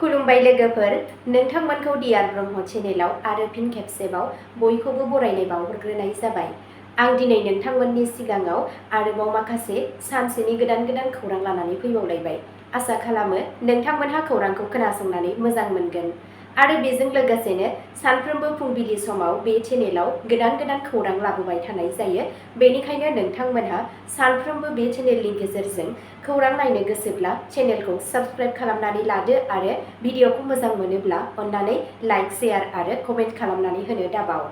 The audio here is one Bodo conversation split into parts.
खुलुमबाय लोगोफोर, नोंथांमोनखौ डियार ब्रह्म चेनेलाव आरो फिन खेबसेबाव बयखौबो बरायनाय बावहरग्रोनाय जाबाय। आं दिनै नोंथांमोननि सिगाङाव आरोबाव माखासे सानसेनि गोदान खौरां लानानै फैबावलायबाय। आसा खालामो नोंथांमोनहा खौरांखौ खोनासंनानै मोजां मोनगोन आरो बेजों लोगोसेनो सानफ्रोमबो फुंबिलि समाव बे चेनेलाव गोदान खौरां लाबोबाय थानाय जायो। बेनिखायनो नोंथांमोनहा सानफ्रोमबो बे चेनेलनि गेजेरजों खौरां नायनो गोसोब्ला चेनेलखौ साबस्क्राइब खालामनानै लादो आरो भिडिअखौ मोजां मोनोब्ला अन्नानै लाइक, शेयार आरो कमेन्ट खालामनानै होनो दाबाव।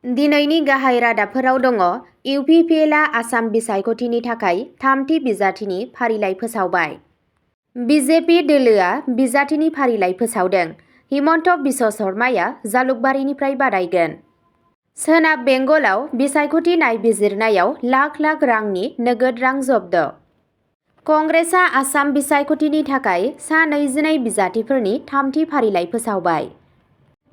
दिनैनि गाहाय रादाबफोराव दङ। इउपिपिएलआ आसाम बिसायख'थिनि थाखाय थामथि बिजाथिनि फारिलाइ फोसावबाय। बिजेपि दोलोआ बिजाथिनि फारिलाइ फोसावदों। हिमन्त बिश्व शर्माया जालुकबारिनिफ्राय बादायगोन। सोनाब बेंगलाव बिसायख'थि नायबिजिरनायाव लाख रांनि नोगोद रां जब्द। कंग्रेसआ आसाम बिसायख'थिनि थाखाय सा 22 बिजाथिफोरनि थामथि फारिलाइ फोसावबाय।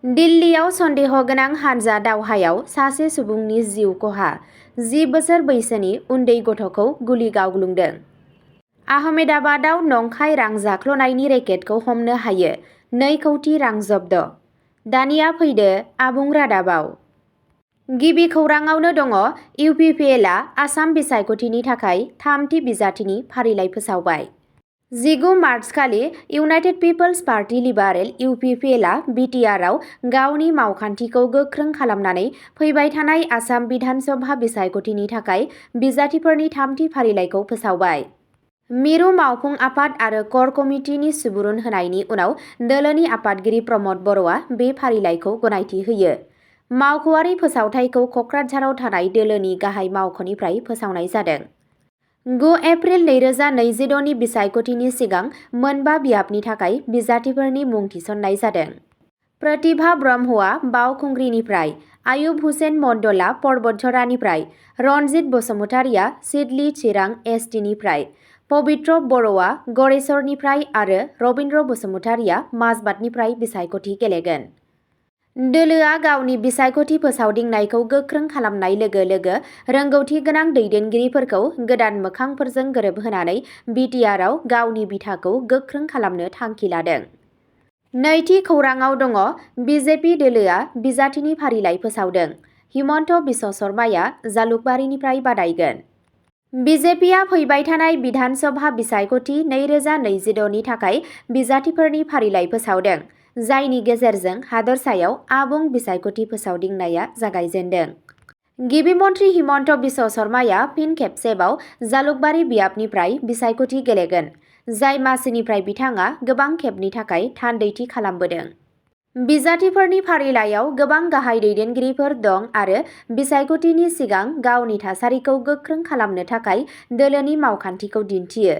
दिल्लीयाव सन्देह गोनां हानजा दावहायाव सासे सुबुंनि जिउ खहा, 10 बोसोर बैसोनि उन्दै गथ'खौ गुलि गावग्लुंदों। आहमेदाबादआव नंखाय रां जाख्ल'नायनि रेकेटखौ हमनो हायो, 2 कौटि रां जब्द। दानिया फैदो आबुं रादाबाव। गिबि खौराङावनो दङ। इउपिपिएलआ आसाम बिसायख'थिनि थाखाय थामथि बिजाथिनि फारिलाइ फोसावबाय। 19 मार्चखालि इउनाइटेड पिपल्स पार्टी लिबारेल इउपिपिएलआ बिटिआरआव गावनि मावखान्थिखौ गोख्रों खालामनानै फैबाय थानाय आसाम बिधान सभा बिसायख'थिनि थाखाय बिजाथिफोरनि थामथि फारिलाइखौ फोसावबाय। मिरु मावफुं आफाद आरो क'र कमिटिनि सुबुरुन होनायनि उनाव दोलोनि आफादगिरि प्रमद बर'आ बे फारिलाइखौ गनायथि होयो। मावख'आरि फोसावथायखौ क'क्राझाराव थानाय दोलोनि गाहाय मावख'निफ्राय फोसावनाय जादों। 9 एप्रिल 2026 नि बिसायख'थिनि सिगां मोनबा बियाबनि थाखाय बिजाथिफोरनि मुं थिसननाय जादों। प्रतिभा ब्रह्मआ बावखुंग्रिनिफ्राय, आयुब हुसेन मण्डलआ पर्बतझरानिफ्राय, रनजित बसुमतारिया सिडली चिरां एसटिनिफ्राय, पबित्र बर'आ गरेस्वरनिफ्राय आरो रबिन्द्र बसुमतारिया माजबाटनिफ्राय बिसायख'थि गेलेगोन। दोलोआ गावनि बिसायख'थि फोसावदिंनायखौ गोख्रों खालामनाय लोगो लोगो रोंगौथि गोनां दैदेनगिरिफोरखौ गोदान मोखांफोरजों गोरोबहोनानै बिटिआरआव गावनि बिथाखौ गोख्रों खालामनो थांखि लादों। नैथि खौराङाव दङ। बिजेपि दोलोआ बिजाथिनि फारिलाइ फोसावदों। हिमन्त बिश्व शर्माया जालुकबारिनिफ्राय बादायगोन। बिजेपिआ फैबाय थानाय बिधान सभा बिसायख'थि 2026 नि थाखाय बिजाथिफोरनि फारिलाइ फोसावदों, जायनि गेजेरजों हादरसायाव आबुं बिसायख'थि फोसावदिंनाया जागायजेन्दों। गिबि मन्थ्रि हिमन्त बिश्व शर्माया फिन खेबसेबाव जालुकबारि बियाबनिफ्राय बिसायख'थि गेलेगोन, जाय मासिनिफ्राय बिथाङा गोबां खेबनि थाखाय थान्दैथि खालामबोदों। बिजाथिफोरनि फारिलाइयाव गोबां गाहाय दैदेनगिरिफोर दं आरो बिसायख'थिनि सिगां गावनि थासारिखौ गोख्रों खालामनो थाखाय दोलोनि मावखान्थिखौ दिन्थियो।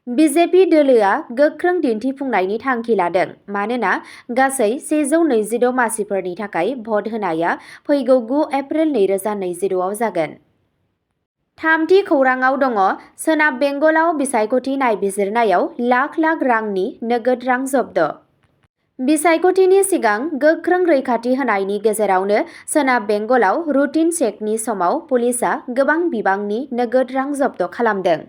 बिजेपि दोलोआ गोख्रों दिन्थिफुंनायनि थांखि लादों मानोना गासै 126 मासिफोरनि थाखाय भट होनाया फैगौ 9 एप्रिल 2026 आव जागोन। थामथि खौराङाव दङ। सोनाब बेंगलाव बिसायख'थि नायबिजिरनायाव लाख रांनि नोगोद रां जब्द। बिसायख'थिनि सिगां गोख्रों रैखाथि होनायनि गेजेरावनो सोनाब बेंगलाव रुटिन चेकनि समाव पुलिसआ गोबां बिबांनि नोगोद रां जब्द खालामदों।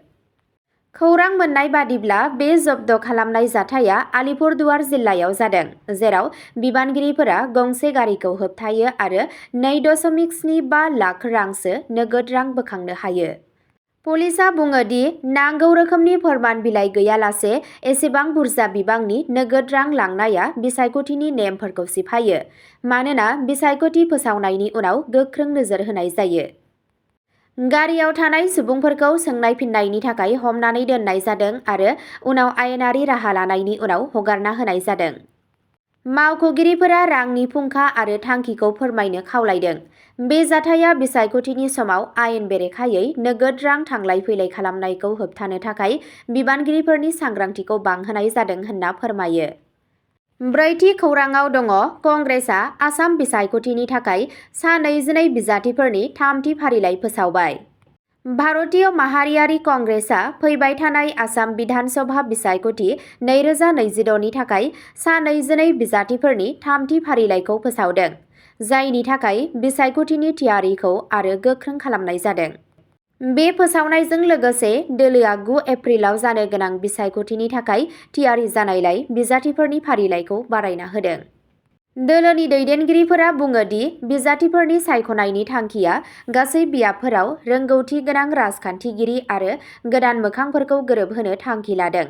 खौरां मोन्नाय बादिब्ला बे जब्द खालामनाय जाथाया आलिपुरदुवार जिल्लायाव जादों, जेराव बिबानगिरिफोरा गंसे गारिखौ होबथायो आरो 2.75 लाख रांसो नोगोद रां बोखांनो हायो। पुलिसआ बुङो दि नांगौ रोखोमनि फोरमान बिलाइ गैयालासे एसेबां बुरजा बिबांनि नोगोद रां लांनाया बिसायख'थिनि नेमफोरखौ सिफायो, मानोना बिसायख'थि फोसावनायनि उनाव गोख्रों नोजोर होनाय जायो। गारियाव थानाय सुबुंफोरखौ सोंनाय फिननायनि थाखाय हमनानै दोननाय जादों आरो उनाव आयेनारि राहा लानायनि उनाव हगारना होनाय जादों। मावख'गिरिफोरा रांनि फुंखा आरो थांखिखौ फोरमायनो खावलायदों। बे जाथाया बिसायख'थिनि समाव आयेन बेरेखायै नोगोद रां थांलाय फैलाय खालामनायखौ होबथानो थाखाय बिबानगिरिफोरनि सांग्रांथिखौ बांहोनाय जादों होनना फोरमायो। ब्रैथि खौराङाव दङ। कंग्रेसआ आसाम बिसायख'थिनि थाखाय सा 22 बिजाथिफोरनि थामथि फारिलाइ फोसावबाय। भारतीय माहारियारि कंग्रेसआ फैबाय थानाय आसाम बिधान सभा बिसायख'थि 2026 नि थाखाय सा 22 बिजाथिफोरनि थामथि फारिलाइखौ फोसावदों, जायनि थाखाय बिसायख'थिनि थियारिखौ आरो गोख्रों खालामनाय जादों। बे फोसावनायजों लोगोसे दोलोआ 9 एप्रिलाव जानो गोनां बिसायख'थिनि थाखाय थियारि जानायलाय बिजाथिफोरनि फारिलाइखौ बारायना होदों। दोलोनि दैदेनगिरिफोरा बुङो दि बिजाथिफोरनि सायख'नायनि थांखिया गासै बियाबफोराव रोंगौथि गोनां राजखान्थिगिरि आरो गोदान मोखांफोरखौ गोरोबहोनो थांखि लादों।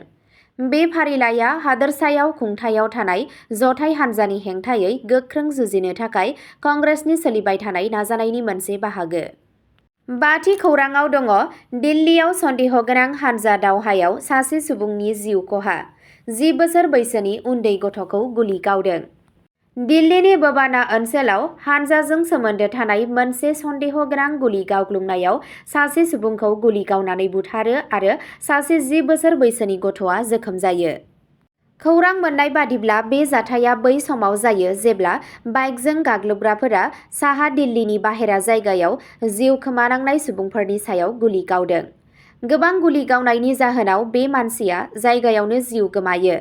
बे फारिलाइआ हादोरसायाव खुंथायाव थानाय जथाय हान्जानि हेंथायै गोख्रों जुजिनो थाखाय कंग्रेसनि सोलिबाय थानाय नाजानायनि मोनसे बाहागो। 5थि खौराङाव दङ दिल्लीयाव सन्देहगोनां हान्जा दावहायाव सासे सुबुंनि जिउ खहा, 10 बोसोर बैसोनि उन्दै गथ'खौ गुलि गावदों। दिल्लीनि बबाना ओनसोलाव हान्जाजों सोमोन्दो थानाय मोनसे सन्देहगोनां गुलि गावग्लुंनायाव सासे सुबुंखौ गुलि गावनानै बुथारो आरो सासे 10 बोसोर बैसोनि गथ'आ जोखोम जायो। खौरां मोन्नाय बादिब्ला बे जाथाया बै समाव जायो जेब्ला बाइकजों गाग्लोबग्राफोरा साहा दिल्लीनि बाहेरा जायगायाव जिउ खोमानांनाय सुबुंफोरनि सायाव गुलि गावदों। गोबां गुलि गावनायनि जाहोनाव बे मानसिया जायगायावनो जिउ गोमायो।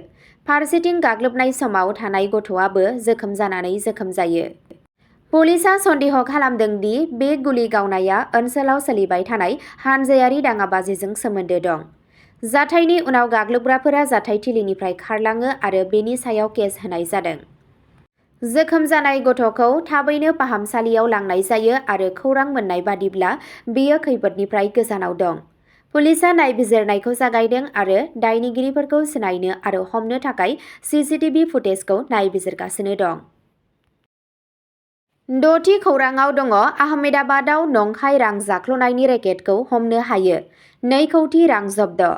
फारसेथिं गाग्लोबनाय समाव थानाय गथ'आबो जोखोम जानानै जोखोम जायो। पुलिसआ सन्देह खालामदों दि बे गुलि गावनाया ओनसोलाव सोलिबाय थानाय हानजायारि दाङाबाजिजों सोमोन्दो दं। जाथायनि उनाव गाग्लोबग्राफोरा जाथायथिलिनिफ्राय खारलाङो आरो बेनि सायाव केस होनाय जादों। जोखोम जानाय गथ'खौ थाबैनो फाहामसालियाव लांनाय जायो आरो खौरां मोन्नाय बादिब्ला बेयो खैफोदनिफ्राय गोजानाव दं। पुलिसआ नायबिजिरनायखौ जागायदों आरो दायनिगिरिफोरखौ सिनायनो आरो हमनो थाखाय सीसीटीवी फुटेजखौ नायबिजिरगासिनो दं। 6थि खौराङाव दङ आहमेदाबादाव नंखाय रां जाख्ल'नायनि रेकेटखौ हमनो हायो, 2 कौटि रां जब्द।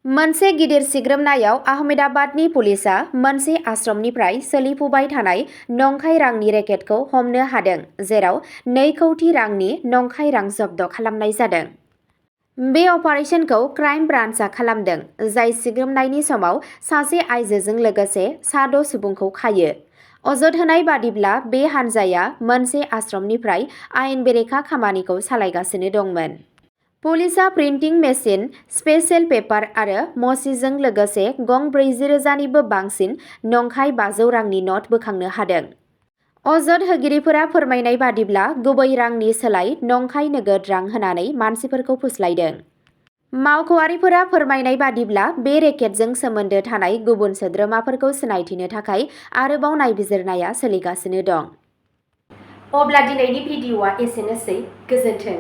मोनसे गिदिर सिग्रोमनायाव आहमेदाबादनि पुलिसआ मोनसे आश्रमनिफ्राय सोलिफुबाय थानाय नंखाय रांनि रेकेटखौ हमनो हादों, जेराव 2 कौटि रांनि नंखाय रां जब्द खालामनाय जादों। बे अपारेशनखौ क्राइम ब्रान्चआ खालामदों, जाय सिग्रोमनायनि समाव सासे आइजोजों लोगोसे सा 6 सुबुंखौ खायो। अजद होनाय बादिब्ला बे हानजाया मोनसे आश्रमनिफ्राय आयेन बेरेखा खामानिखौ सालायगासिनो दंमोन। पुलिसआ प्रिन्टिं मेसिन, स्पेशेल पेपार आरो मसिजों लोगोसे गं 40,000निबो बांसिन नंखाय 500 रांनि नट बोखांनो हादों। अजद होगिरिफोरा फोरमायनाय बादिब्ला गुबै रांनि सोलाय नंखाय नोगोद रां होनानै मानसिफोरखौ फुस्लायदों। मावख'आरिफोरा फोरमायनाय बादिब्ला बे रेकेटजों सोमोन्दो थानाय गुबुन सोद्रोमाफोरखौ सिनायथिनो थाखाय आरोबाव नायबिजिरनाया सोलिगासिनो दं। अब्ला दिनैनि भिडिअ'आ एसेनोसै, गोजोन्थों।